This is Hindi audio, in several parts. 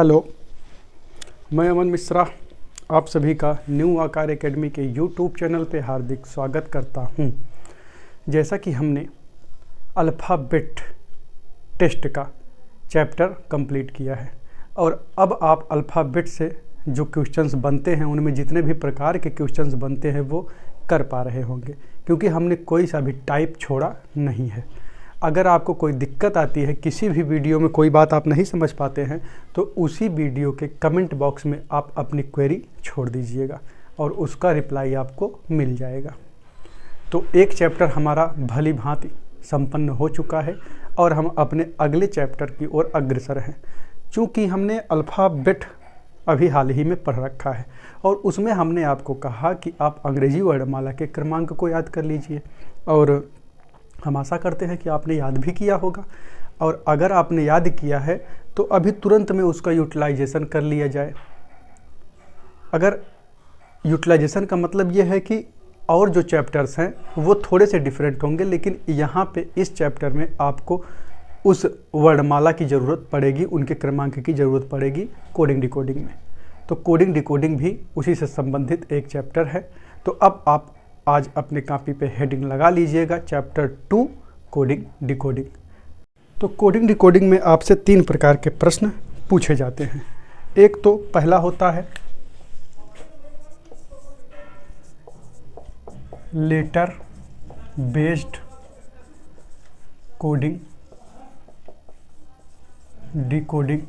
हेलो, मैं अमन मिश्रा आप सभी का न्यू आकार एकेडमी के यूट्यूब चैनल पे हार्दिक स्वागत करता हूँ। जैसा कि हमने अल्फ़ाबेट टेस्ट का चैप्टर कंप्लीट किया है और अब आप अल्फ़ाबेट से जो क्वेश्चंस बनते हैं उनमें जितने भी प्रकार के क्वेश्चंस बनते हैं वो कर पा रहे होंगे, क्योंकि हमने कोई सा भी टाइप छोड़ा नहीं है। अगर आपको कोई दिक्कत आती है, किसी भी वीडियो में कोई बात आप नहीं समझ पाते हैं, तो उसी वीडियो के कमेंट बॉक्स में आप अपनी क्वेरी छोड़ दीजिएगा और उसका रिप्लाई आपको मिल जाएगा। तो एक चैप्टर हमारा भली भांति संपन्न हो चुका है और हम अपने अगले चैप्टर की ओर अग्रसर हैं। चूँकि हमने अल्फ़ाबेट अभी हाल ही में पढ़ रखा है और उसमें हमने आपको कहा कि आप अंग्रेजी वर्णमाला के क्रमांक को याद कर लीजिए, और हम आशा करते हैं कि आपने याद भी किया होगा। और अगर आपने याद किया है तो अभी तुरंत में उसका यूटिलाइजेशन कर लिया जाए। अगर यूटिलाइजेशन का मतलब ये है कि और जो चैप्टर्स हैं वो थोड़े से डिफरेंट होंगे, लेकिन यहाँ पे इस चैप्टर में आपको उस वर्णमाला की ज़रूरत पड़ेगी, उनके क्रमांक की ज़रूरत पड़ेगी कोडिंग डिकोडिंग में। तो कोडिंग डिकोडिंग भी उसी से संबंधित एक चैप्टर है। तो अब आप आज अपने कॉपी पे हेडिंग लगा लीजिएगा, चैप्टर 2 कोडिंग डिकोडिंग। तो कोडिंग डिकोडिंग में आपसे 3 प्रकार के प्रश्न पूछे जाते हैं। एक तो पहला होता है लेटर बेस्ड कोडिंग डिकोडिंग।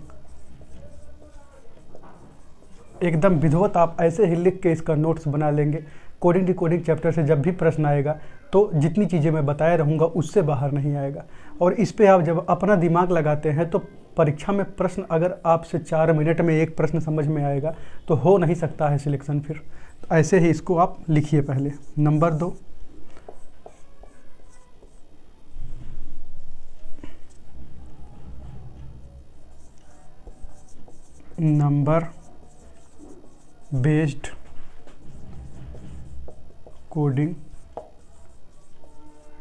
एकदम विधिवत आप ऐसे ही लिख के इसका नोट्स बना लेंगे। कोडिंग डिकोडिंग चैप्टर से जब भी प्रश्न आएगा तो जितनी चीज़ें मैं बताया रहूँगा उससे बाहर नहीं आएगा। और इस पे आप जब अपना दिमाग लगाते हैं तो परीक्षा में प्रश्न अगर आपसे 4 मिनट में एक प्रश्न समझ में आएगा तो हो नहीं सकता है सिलेक्शन फिर। तो ऐसे ही इसको आप लिखिए पहले। Number 2, number based coding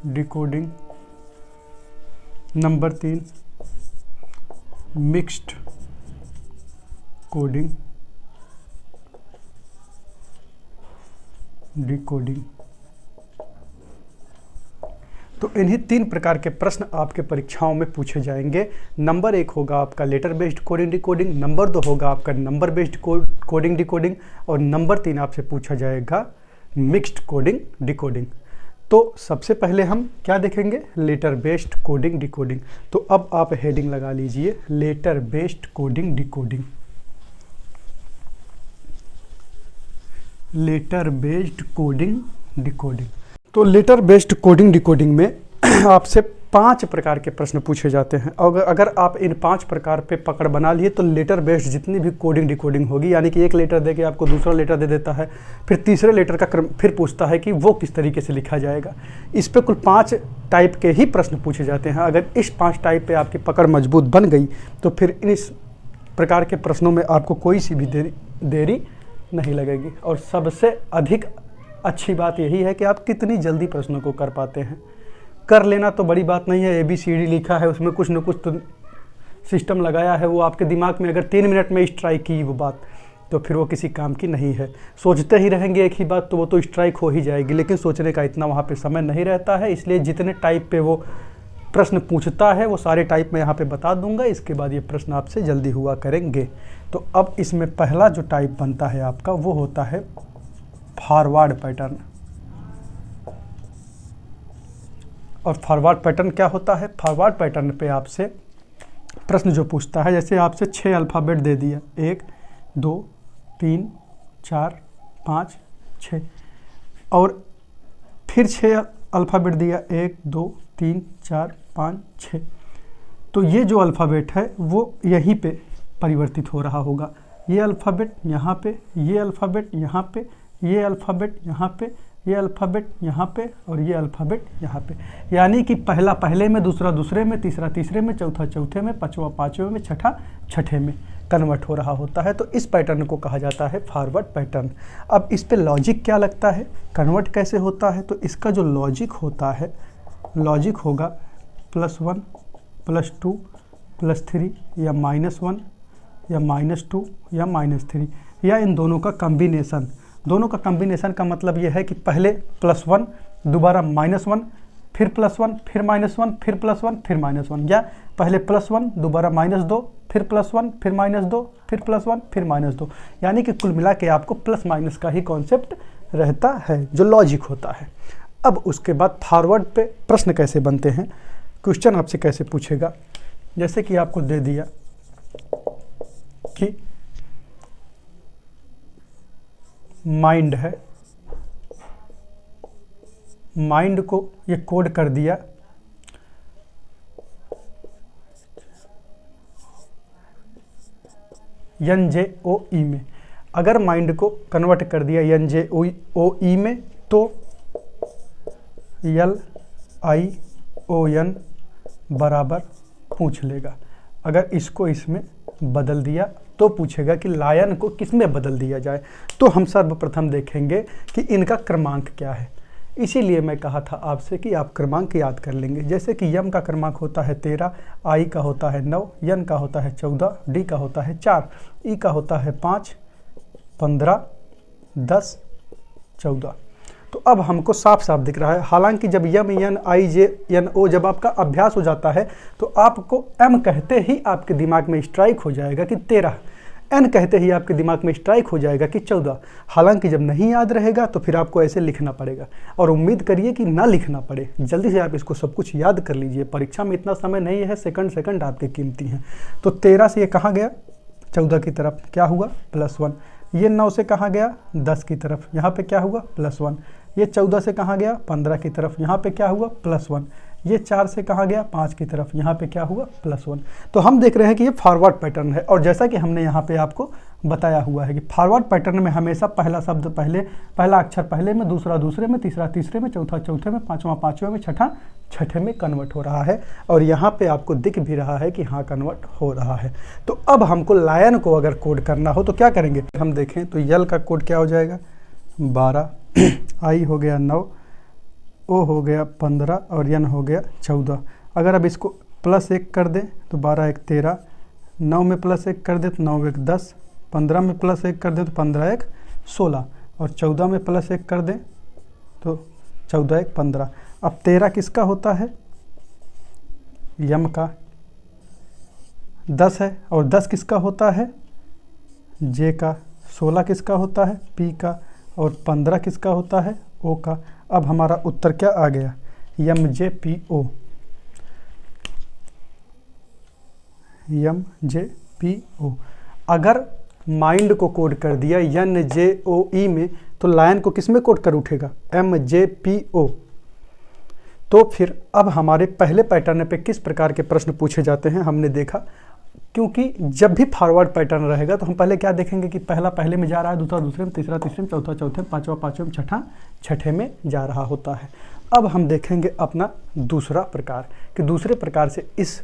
decoding. Number 3, mixed coding decoding. तो इन्हीं 3 प्रकार के प्रश्न आपके परीक्षाओं में पूछे जाएंगे। नंबर 1 होगा आपका letter based coding decoding, number 2 होगा आपका नंबर बेस्ड कोडिंग डिकोडिंग, और नंबर 3 आपसे पूछा जाएगा मिक्स्ड कोडिंग डिकोडिंग। तो सबसे पहले हम क्या देखेंगे? Letter based coding decoding. तो अब आप हेडिंग लगा लीजिए letter based coding decoding. Letter based coding decoding. तो लेटर बेस्ड कोडिंग डिकोडिंग में आपसे 5 प्रकार के प्रश्न पूछे जाते हैं। और अगर आप इन 5 प्रकार पे पकड़ बना लिए तो लेटर बेस्ड जितनी भी कोडिंग डिकोडिंग होगी, यानी कि एक लेटर दे के आपको दूसरा लेटर दे देता है, फिर तीसरे लेटर का क्रम फिर पूछता है कि वो किस तरीके से लिखा जाएगा। इस पे कुल 5 टाइप के ही प्रश्न पूछे जाते हैं। अगर इस 5 टाइप पे आपकी पकड़ मजबूत बन गई तो फिर इस प्रकार के प्रश्नों में आपको कोई सी भी देरी नहीं लगेगी। और सबसे अधिक अच्छी बात यही है कि आप कितनी जल्दी प्रश्नों को कर पाते हैं। कर लेना तो बड़ी बात नहीं है, ABCD लिखा है, उसमें कुछ न कुछ तो सिस्टम लगाया है, वो आपके दिमाग में अगर 3 मिनट में स्ट्राइक की वो बात तो फिर वो किसी काम की नहीं है। सोचते ही रहेंगे एक ही बात तो वो तो स्ट्राइक हो ही जाएगी, लेकिन सोचने का इतना वहाँ पे समय नहीं रहता है। इसलिए जितने टाइप पे वो प्रश्न पूछता है वो सारे टाइप मैं यहाँ पे बता दूंगा। इसके बाद ये प्रश्न आपसे जल्दी हुआ करेंगे। तो अब इसमें पहला जो टाइप बनता है आपका वो होता है फॉरवर्ड पैटर्न। और फॉरवर्ड पैटर्न क्या होता है? फॉरवर्ड पैटर्न पे आपसे प्रश्न जो पूछता है, जैसे आपसे 6 अल्फ़ाबेट दे दिया, 1 2 3 4 5 6, और फिर 6 अल्फ़ाबेट दिया, 1 2 3 4 5 6। तो ये जो अल्फ़ाबेट है वो यहीं पे परिवर्तित हो रहा होगा। ये अल्फ़ाबेट यहाँ पे, ये अल्फ़ाबेट यहाँ पे, ये अल्फ़ाबेट यहाँ पे, ये अल्फ़ाबेट यहाँ पे, और ये अल्फ़ाबेट यहाँ पे। यानी कि पहला पहले में, दूसरा दूसरे में, तीसरा तीसरे में, चौथा चौथे में, पाँचवा पाँचवें में, छठा छठे में कन्वर्ट हो रहा होता है। तो इस पैटर्न को कहा जाता है फॉरवर्ड पैटर्न। अब इस पे लॉजिक क्या लगता है, कन्वर्ट कैसे होता है? तो इसका जो लॉजिक होता है, लॉजिक होगा +1 +2 +3 या -1 या -2 या -3, या इन दोनों का कॉम्बिनेशन। दोनों का कॉम्बिनेशन का मतलब ये है कि पहले +1, दोबारा -1, फिर +1, फिर -1, फिर +1, फिर -1, या पहले +1, दोबारा -2, फिर +1, फिर -2, फिर +1, फिर -2। यानी कि कुल मिला के आपको प्लस माइनस का ही कॉन्सेप्ट रहता है, जो लॉजिक होता है। अब उसके बाद फॉरवर्ड पे प्रश्न कैसे बनते हैं, क्वेश्चन आपसे कैसे पूछेगा। जैसे कि आपको दे दिया कि माइंड है, माइंड को ये कोड कर दिया NJOE में। अगर माइंड को कन्वर्ट कर दिया NJOE में तो LION बराबर पूछ लेगा। अगर इसको इसमें बदल दिया तो पूछेगा कि लायन को किस में बदल दिया जाए। तो हम सर्वप्रथम देखेंगे कि इनका क्रमांक क्या है। इसीलिए मैं कहा था आपसे कि आप क्रमांक याद कर लेंगे। जैसे कि यम का क्रमांक होता है 13, आई का होता है 9, यन का होता है 14, डी का होता है 4, ई का होता है 5, 15, 10, 14। तो अब हमको साफ साफ दिख रहा है। हालांकि जब यम एन आई जे एन ओ जब आपका अभ्यास हो जाता है तो आपको एम कहते ही आपके दिमाग में स्ट्राइक हो जाएगा कि 13, एन कहते ही आपके दिमाग में स्ट्राइक हो जाएगा कि 14। हालांकि जब नहीं याद रहेगा तो फिर आपको ऐसे लिखना पड़ेगा, और उम्मीद करिए कि ना लिखना पड़े। जल्दी से आप इसको सब कुछ याद कर लीजिए, परीक्षा में इतना समय नहीं है, सेकंड आपके कीमती हैं। तो 13 से ये कहाँ गया 14 की तरफ, क्या हुआ +1। ये 9 से कहाँ गया 10 की तरफ, यहाँ पे क्या हुआ +1। ये 14 से कहाँ गया 15 की तरफ, यहाँ पे क्या हुआ +1। ये 4 से कहाँ गया 5 की तरफ, यहाँ पे क्या हुआ +1। तो हम देख रहे हैं कि ये फॉरवर्ड पैटर्न है। और जैसा कि हमने यहाँ पे आपको बताया हुआ है कि फॉरवर्ड पैटर्न में हमेशा पहला शब्द पहले, पहला अक्षर पहले में, दूसरा दूसरे में, तीसरा तीसरे में, चौथा चौथे में, पाँचवा पाँचवें में, छठा छठे में कन्वर्ट हो रहा है। और यहाँ पे आपको दिख भी रहा है कि हाँ कन्वर्ट हो रहा है। तो अब हमको लायन को अगर कोड करना हो तो क्या करेंगे, हम देखें तो यल का कोड क्या हो जाएगा 12, आई हो गया 9, ओ हो गया 15 और यन हो गया 14। अगर अब इसको +1 कर दें तो 12 1 13, 9 में +1 कर दें तो 9 1 10, 15 में +1 कर दें तो 15 1 16, और 14 में +1 कर दें तो 14 1 15। अब 13 किसका होता है, यम का, 10 है, और 10 किसका होता है जे का, 16 किसका होता है पी का, और 15 किसका होता है ओ का। अब हमारा उत्तर क्या आ गया MJPO, MJPO। अगर माइंड को कोड कर दिया NJOE में तो लायन को किस में कोड कर उठेगा MJPO। तो फिर अब हमारे पहले पैटर्न पे किस प्रकार के प्रश्न पूछे जाते हैं हमने देखा। क्योंकि जब भी फॉरवर्ड पैटर्न रहेगा तो हम पहले क्या देखेंगे कि पहला पहले में जा रहा है, दूसरा दूसरे में, तीसरा तीसरे में, चौथा चौथे में, पांचवा पांचवें में, छठा छठे में जा रहा होता है। अब हम देखेंगे अपना दूसरा प्रकार कि दूसरे प्रकार से इस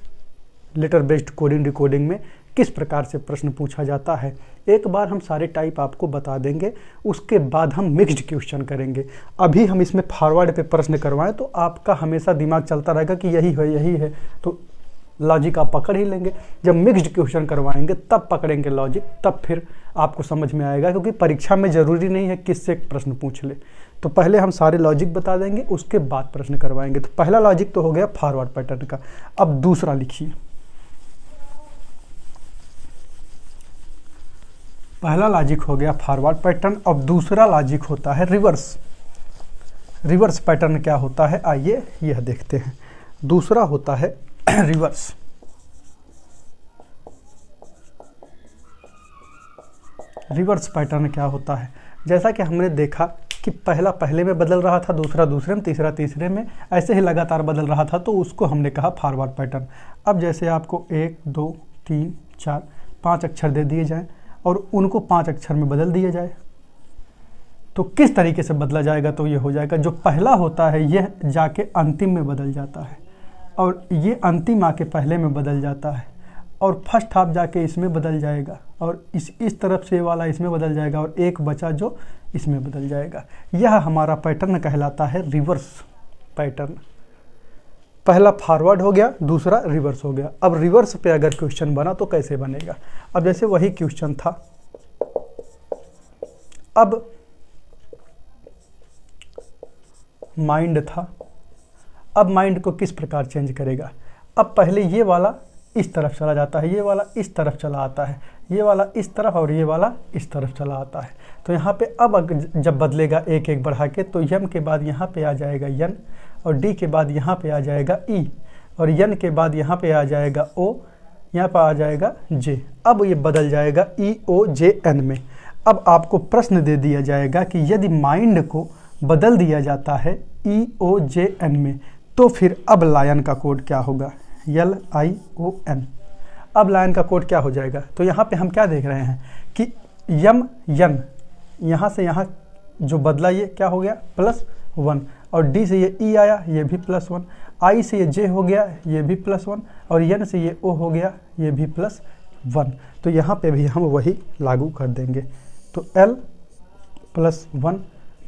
लेटर बेस्ड कोडिंग डिकोडिंग में किस प्रकार से प्रश्न पूछा जाता है। एक बार हम सारे टाइप आपको बता देंगे, उसके बाद हम मिक्स्ड क्वेश्चन करेंगे। अभी हम इसमें फॉरवर्ड पे प्रश्न करवाएं तो आपका हमेशा दिमाग चलता रहेगा कि यही है, तो लॉजिक आप पकड़ ही लेंगे। जब मिक्स्ड क्वेश्चन करवाएंगे तब पकड़ेंगे लॉजिक, तब फिर आपको समझ में आएगा। क्योंकि परीक्षा में ज़रूरी नहीं है किससे प्रश्न पूछ ले, तो पहले हम सारे लॉजिक बता देंगे, उसके बाद प्रश्न करवाएंगे। तो पहला लॉजिक तो हो गया फॉरवर्ड पैटर्न का। अब दूसरा लिखिए, पहला लॉजिक हो गया फॉरवर्ड पैटर्न। अब दूसरा लॉजिक होता है रिवर्स। रिवर्स पैटर्न क्या होता है आइए यह देखते हैं। दूसरा होता है रिवर्स। रिवर्स पैटर्न क्या होता है, जैसा कि हमने देखा कि पहला पहले में बदल रहा था, दूसरा दूसरे में, तीसरा तीसरे में, ऐसे ही लगातार बदल रहा था, तो उसको हमने कहा फॉरवर्ड पैटर्न। अब जैसे आपको 1 2 3 4 5 अक्षर दे दिए जाएं और उनको 5 अक्षर में बदल दिया जाए तो किस तरीके से बदला जाएगा, तो ये हो जाएगा जो पहला होता है यह जाके अंतिम में बदल जाता है, और ये अंतिम आके पहले में बदल जाता है, और फर्स्ट हाफ जाके इसमें बदल जाएगा, और इस तरफ से वाला इसमें बदल जाएगा, और एक बचा जो इसमें बदल जाएगा। यह हमारा पैटर्न कहलाता है रिवर्स पैटर्न। पहला फॉरवर्ड हो गया, दूसरा रिवर्स हो गया। अब रिवर्स पे अगर क्वेश्चन बना तो कैसे बनेगा? अब जैसे वही क्वेश्चन था, अब माइंड था, अब माइंड को किस प्रकार चेंज करेगा? अब पहले ये वाला इस तरफ चला जाता है, ये वाला इस तरफ चला आता है, ये वाला इस तरफ और ये वाला इस तरफ चला आता है। तो यहाँ पे अब जब बदलेगा एक एक बढ़ा के, तो यम के बाद यहाँ पे आ जाएगा यन, और डी के बाद यहाँ पे आ जाएगा ई, और यन के बाद यहाँ पे आ जाएगा ओ, यहाँ पर आ जाएगा जे। अब ये बदल जाएगा ई ओ जे एन में। अब आपको प्रश्न दे दिया जाएगा कि यदि माइंड को बदल दिया जाता है ई ओ जे एन में, तो फिर अब लायन का कोड क्या होगा? L I O N. अब लायन का कोड क्या हो जाएगा? तो यहाँ पे हम क्या देख रहे हैं कि यम यन, यहाँ से यहाँ जो बदला ये क्या हो गया? +1, और डी से ये ई आया, ये भी +1, आई से ये जे हो गया, ये भी +1, और यन से ये ओ हो गया, ये भी +1। तो यहाँ पे भी हम वही लागू कर देंगे। तो L +1,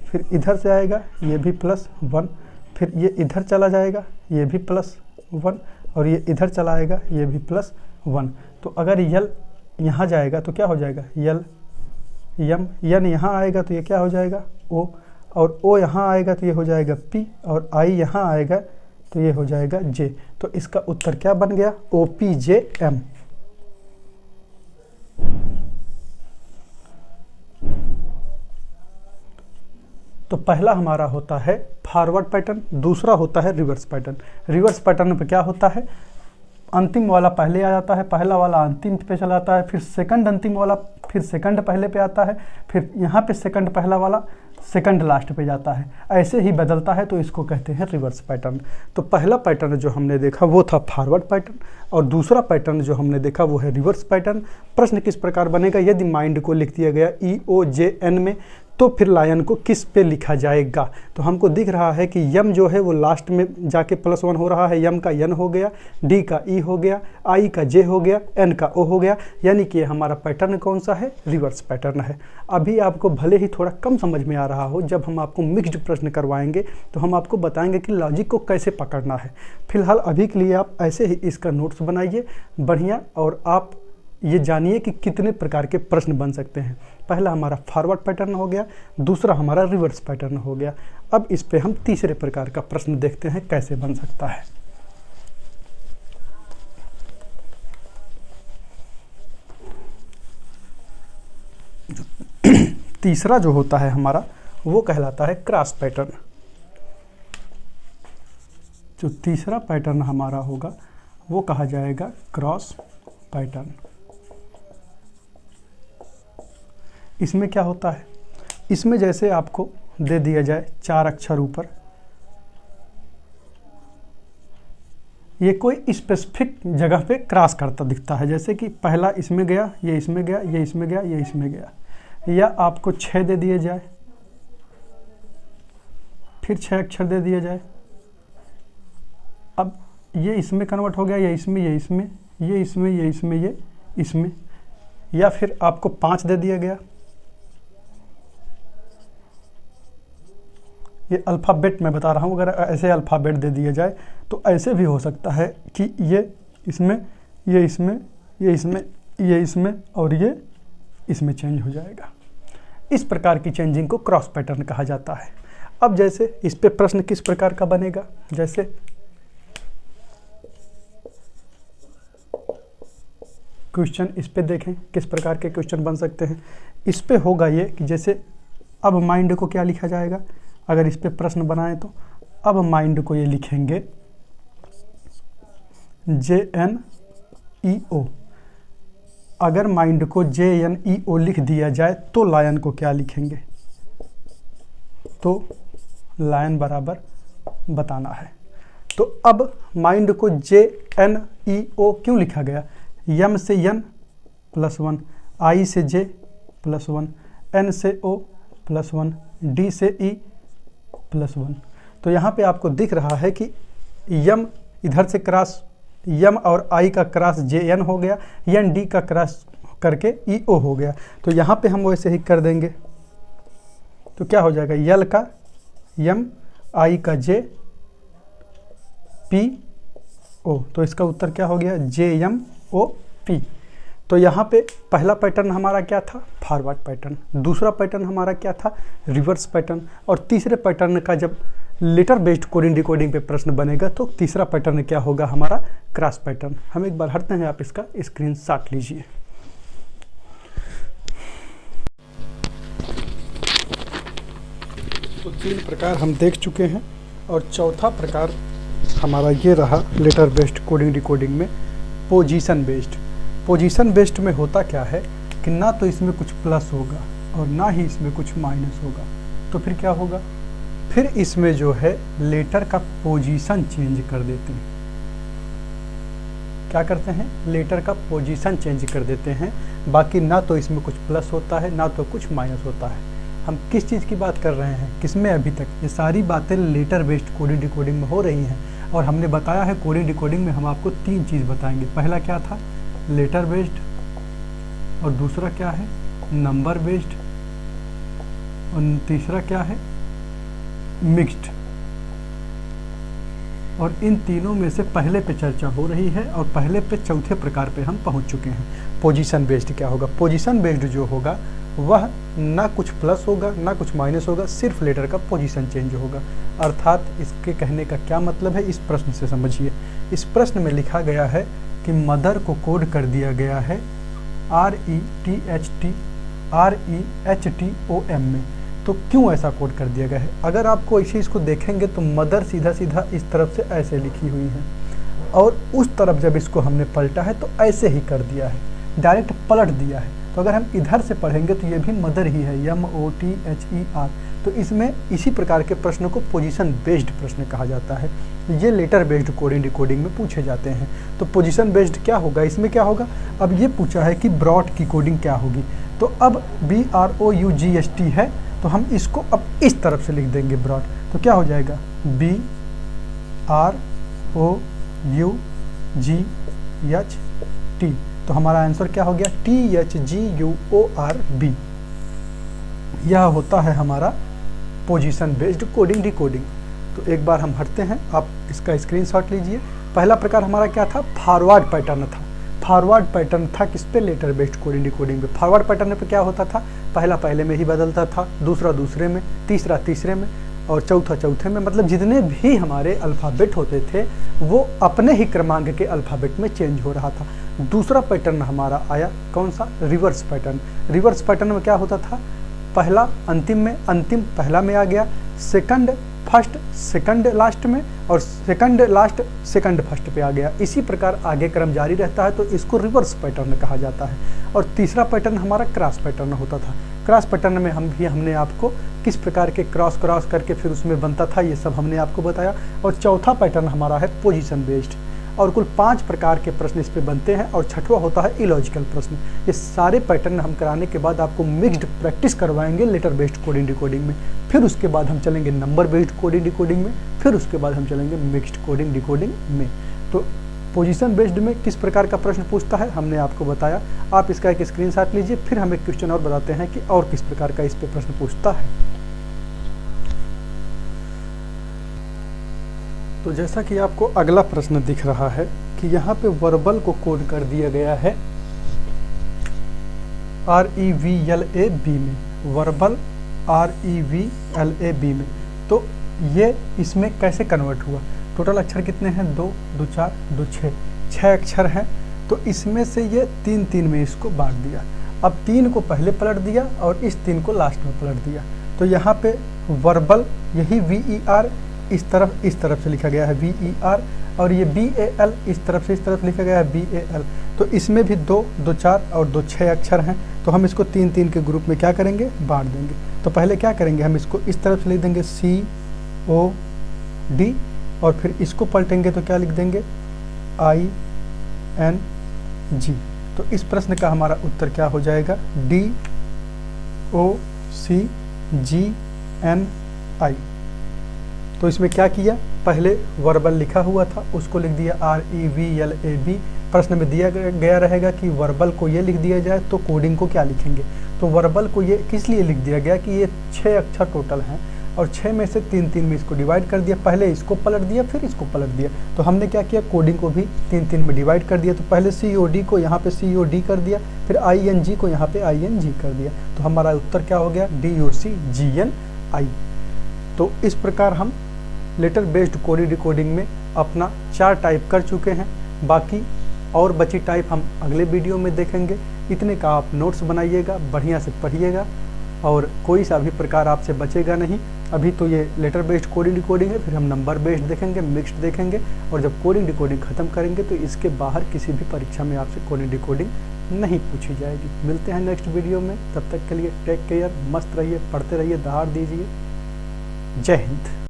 फिर इधर से आएगा ये भी +1, फिर ये इधर चला जाएगा ये भी +1, और ये इधर चला आएगा ये भी +1। तो अगर यल यहाँ जाएगा तो क्या हो जाएगा? यल यम, यन यहाँ आएगा तो ये क्या हो जाएगा? ओ, और ओ यहाँ आएगा तो ये हो जाएगा पी, और आई यहाँ आएगा तो ये हो जाएगा जे। तो इसका उत्तर क्या बन गया? OPJM। तो पहला हमारा होता है फॉरवर्ड पैटर्न, दूसरा होता है रिवर्स पैटर्न। रिवर्स पैटर्न पे क्या होता है? अंतिम वाला पहले आ जाता है, पहला वाला अंतिम पे चला आता है, फिर सेकंड अंतिम वाला फिर सेकंड पहले पे आता है, फिर यहाँ पे सेकंड पहला वाला सेकंड लास्ट पे जाता है, ऐसे ही बदलता है। तो इसको कहते हैं रिवर्स पैटर्न। तो पहला पैटर्न जो हमने देखा वो था फॉरवर्ड पैटर्न, और दूसरा पैटर्न जो हमने देखा वो है रिवर्स पैटर्न। प्रश्न किस प्रकार बनेगा? यदि माइंड को लिख दिया गया EOJN में, तो फिर लायन को किस पे लिखा जाएगा? तो हमको दिख रहा है कि यम जो है वो लास्ट में जाके +1 हो रहा है, यम का यन हो गया, डी का ई हो गया, आई का जे हो गया, एन का ओ हो गया, यानी कि हमारा पैटर्न कौन सा है? रिवर्स पैटर्न है। अभी आपको भले ही थोड़ा कम समझ में आ रहा हो, जब हम आपको मिक्स्ड प्रश्न करवाएंगे तो हम आपको बताएंगे कि लॉजिक को कैसे पकड़ना है। फिलहाल अभी के लिए आप ऐसे ही इसका नोट्स बनाइए बढ़िया, और आप ये जानिए कि कितने प्रकार के प्रश्न बन सकते हैं। पहला हमारा फॉरवर्ड पैटर्न हो गया, दूसरा हमारा रिवर्स पैटर्न हो गया। अब इस पे हम तीसरे प्रकार का प्रश्न देखते हैं कैसे बन सकता है। तीसरा जो होता है हमारा वो कहलाता है क्रॉस पैटर्न। जो तीसरा पैटर्न हमारा होगा वो कहा जाएगा क्रॉस पैटर्न। इसमें क्या होता है? इसमें जैसे आपको दे दिया जाए 4 अक्षर ऊपर, ये कोई स्पेसिफिक जगह पे क्रॉस करता दिखता है, जैसे कि पहला इसमें गया, ये इसमें गया, ये इसमें गया, ये इसमें गया, या आपको 6 दे दिए जाए, फिर 6 अक्षर दे दिए जाए, अब ये इसमें कन्वर्ट हो गया, ये इसमें, ये इसमें, ये इसमें, ये इसमें, ये इसमें, या फिर आपको 5 दे दिया गया। ये अल्फ़ाबेट मैं बता रहा हूँ, अगर ऐसे अल्फ़ाबेट दे दिए जाए तो ऐसे भी हो सकता है कि ये इसमें, ये इसमें, ये इसमें, ये इसमें, और ये इसमें चेंज हो जाएगा। इस प्रकार की चेंजिंग को क्रॉस पैटर्न कहा जाता है। अब जैसे इस पे प्रश्न किस प्रकार का बनेगा? जैसे क्वेश्चन इस पे देखें किस प्रकार के क्वेश्चन बन सकते हैं। इस पे होगा ये कि जैसे अब माइंड को क्या लिखा जाएगा? अगर इस पे प्रश्न बनाएं तो अब माइंड को ये लिखेंगे JNEO। अगर माइंड को JNEO लिख दिया जाए तो लायन को क्या लिखेंगे? तो लायन बराबर बताना है। तो अब माइंड को JNEO क्यों लिखा गया? यम से यन +1, आई से जे +1, एन से ओ +1, डी से ई +1। तो यहाँ पे आपको दिख रहा है कि यम इधर से क्रॉस, यम और आई का क्रॉस JN हो गया, एन डी का क्रॉस करके EO हो गया। तो यहाँ पे हम वैसे ही कर देंगे, तो क्या हो जाएगा? यल का यम, आई का जे, पी ओ, तो इसका उत्तर क्या हो गया, JMOP। तो यहाँ पे पहला पैटर्न हमारा क्या था, फॉरवर्ड पैटर्न, दूसरा पैटर्न हमारा क्या था, रिवर्स पैटर्न, और तीसरे पैटर्न का जब लेटर बेस्ड कोडिंग डिकोडिंग पे प्रश्न बनेगा तो तीसरा पैटर्न क्या होगा हमारा, क्रॉस पैटर्न। हम एक बार हटते हैं, आप इसका स्क्रीनशॉट लीजिए। तो 3 प्रकार हम देख चुके हैं और चौथा प्रकार हमारा ये रहा लेटर बेस्ड कोडिंग डिकोडिंग में, पोजीशन बेस्ड। पोजीशन बेस्ड में होता क्या है कि ना तो इसमें कुछ प्लस होगा और ना ही इसमें कुछ माइनस होगा, तो फिर क्या होगा, फिर इसमें जो है लेटर का पोजीशन चेंज कर देते हैं। क्या करते हैं, लेटर का पोजीशन चेंज कर देते हैं। बाकी ना तो इसमें कुछ प्लस होता है ना तो कुछ माइनस होता है। हम किस चीज़ की बात कर रहे हैं, किसमें, अभी तक ये सारी बातें लेटर बेस्ड कोडिंग डिकोडिंग में हो रही हैं। और हमने बताया है कोडिंग डिकोडिंग में हम आपको 3 चीज़ बताएंगे। पहला क्या था, लेटर बेस्ड, और दूसरा क्या है, नंबर बेस्ड, और तीसरा क्या है, मिक्स्ड। और इन तीनों में से पहले पे चर्चा हो रही है और पहले पे चौथे प्रकार पे हम पहुंच चुके हैं। पोजीशन बेस्ड क्या होगा, पोजीशन बेस्ड जो होगा वह ना कुछ प्लस होगा ना कुछ माइनस होगा, सिर्फ लेटर का पोजीशन चेंज होगा। अर्थात इसके कहने का क्या मतलब है, इस प्रश्न से समझिए। इस प्रश्न में लिखा गया है कि मदर को कोड कर दिया गया है RETHTOM में। तो क्यों ऐसा कोड कर दिया गया है, अगर आपको इसी इसको देखेंगे तो मदर सीधा सीधा इस तरफ से ऐसे लिखी हुई है और उस तरफ जब इसको हमने पलटा है तो ऐसे ही कर दिया है, डायरेक्ट पलट दिया है। तो अगर हम इधर से पढ़ेंगे तो ये भी मदर ही है, MOTHER। तो इसमें इसी प्रकार के प्रश्नों को पोजीशन बेस्ड प्रश्न कहा जाता है। ये लेटर बेस्ड कोडिंग डिकोडिंग में पूछे जाते हैं। तो पोजीशन बेस्ड क्या होगा, इसमें क्या होगा, अब ये पूछा है कि ब्रॉड की कोडिंग क्या होगी। तो अब BROUGST है तो हम इसको अब इस तरफ से लिख देंगे ब्रॉड। तो क्या हो जाएगा, BROUGHT। तो हमारा आंसर क्या हो गया, THGUORB। यह होता है हमारा पोजीशन बेस्ड कोडिंग डिकोडिंग। तो एक बार हम हटते हैं, आप इसका स्क्रीनशॉट लीजिए। पहला प्रकार हमारा क्या था, फॉरवर्ड पैटर्न था। फॉरवर्ड पैटर्न था किस पे, लेटर बेस्ड कोडिंग डिकोडिंग पे। फॉरवर्ड पैटर्न पे क्या होता था, पहला पहले में ही बदलता था, दूसरा दूसरे में, तीसरा तीसरे में और चौथा चौथे में। मतलब जितने भी हमारे अल्फ़ाबेट होते थे वो अपने ही क्रमांक के अल्फ़ाबेट में चेंज हो रहा था। दूसरा पैटर्न हमारा आया कौन सा, रिवर्स पैटर्न। रिवर्स पैटर्न में क्या होता था, पहला अंतिम में, अंतिम पहला में आ गया, सेकंड फर्स्ट सेकंड लास्ट में, और सेकंड लास्ट सेकंड फर्स्ट पे आ गया। इसी प्रकार आगे क्रम जारी रहता है, तो इसको रिवर्स पैटर्न कहा जाता है। और तीसरा पैटर्न हमारा क्रॉस पैटर्न होता था। क्रॉस पैटर्न में हमने आपको किस प्रकार के क्रॉस करके फिर उसमें बनता था, ये सब हमने आपको बताया। और चौथा पैटर्न हमारा है पोजीशन बेस्ड। और कुल 5 प्रकार के प्रश्न इस पे बनते हैं और छठवां होता है इलॉजिकल प्रश्न। ये सारे पैटर्न हम कराने के बाद आपको मिक्स्ड प्रैक्टिस करवाएंगे लेटर बेस्ड कोडिंग डिकोडिंग में। फिर उसके बाद हम चलेंगे नंबर बेस्ड कोडिंग डिकोडिंग में, फिर उसके बाद हम चलेंगे मिक्स्ड कोडिंग डिकोडिंग में। तो पोजीशन बेस्ड में किस प्रकार का प्रश्न पूछता है हमने आपको बताया। आप इसका एक स्क्रीनशॉट लीजिए, फिर हम एक क्वेश्चन और बताते हैं कि और किस प्रकार का इस पे प्रश्न पूछता है। तो जैसा कि आपको अगला प्रश्न दिख रहा है कि यहाँ पे वर्बल को कोड कर दिया गया है REVLAB में, वर्बल REVLAB में। तो ये इसमें कैसे कन्वर्ट हुआ, टोटल अक्षर कितने हैं, 2 2 4 2 6 6 अक्षर हैं। तो इसमें से ये 3 3 में इसको बांट दिया। अब 3 को पहले पलट दिया और इस 3 को लास्ट में पलट दिया। तो यहाँ पे वर्बल यही VER इस तरफ से लिखा गया है VER, और ये BAL इस तरफ से इस तरफ लिखा गया है BAL। तो इसमें भी 2 2 4 और 2 6 अक्षर हैं। तो हम इसको 3 3 के ग्रुप में क्या करेंगे, बांट देंगे। तो पहले क्या करेंगे, हम इसको इस तरफ से लिख देंगे COD, और फिर इसको पलटेंगे तो क्या लिख देंगे ING। तो इस प्रश्न का हमारा उत्तर क्या हो जाएगा, DOCGNI। तो इसमें क्या किया, पहले वर्बल लिखा हुआ था उसको लिख दिया REVLAB। प्रश्न में दिया गया रहेगा कि वर्बल को ये लिख दिया जाए तो कोडिंग को क्या लिखेंगे। तो वर्बल को ये किस लिए लिख दिया गया कि ये 6 अक्षर टोटल हैं, और 6 में से 3-3 में इसको डिवाइड कर दिया। पहले इसको पलट दिया, फिर इसको पलट दिया। तो हमने क्या किया, कोडिंग को भी 3-3 में डिवाइड कर दिया। तो पहले COD को यहाँ पे COD कर दिया, फिर ING को यहाँ पे ING कर दिया। तो हमारा उत्तर क्या हो गया, DUCGNI। तो इस प्रकार हम लेटर बेस्ड कोडिंग डिकोडिंग में अपना 4 टाइप कर चुके हैं। बाकी और बची टाइप हम अगले वीडियो में देखेंगे। इतने का आप नोट्स बनाइएगा, बढ़िया से पढ़िएगा और कोई सा भी प्रकार आपसे बचेगा नहीं। अभी तो ये लेटर बेस्ड कोडिंग डिकोडिंग है, फिर हम नंबर बेस्ड देखेंगे, मिक्स्ड देखेंगे, और जब कोडिंग डिकोडिंग खत्म करेंगे तो इसके बाहर किसी भी परीक्षा में आपसे कोडिंग डिकोडिंग नहीं पूछी जाएगी। मिलते हैं नेक्स्ट वीडियो में, तब तक के लिए टेक केयर, मस्त रहिए, पढ़ते रहिए, दहाड़ दीजिए। जय हिंद।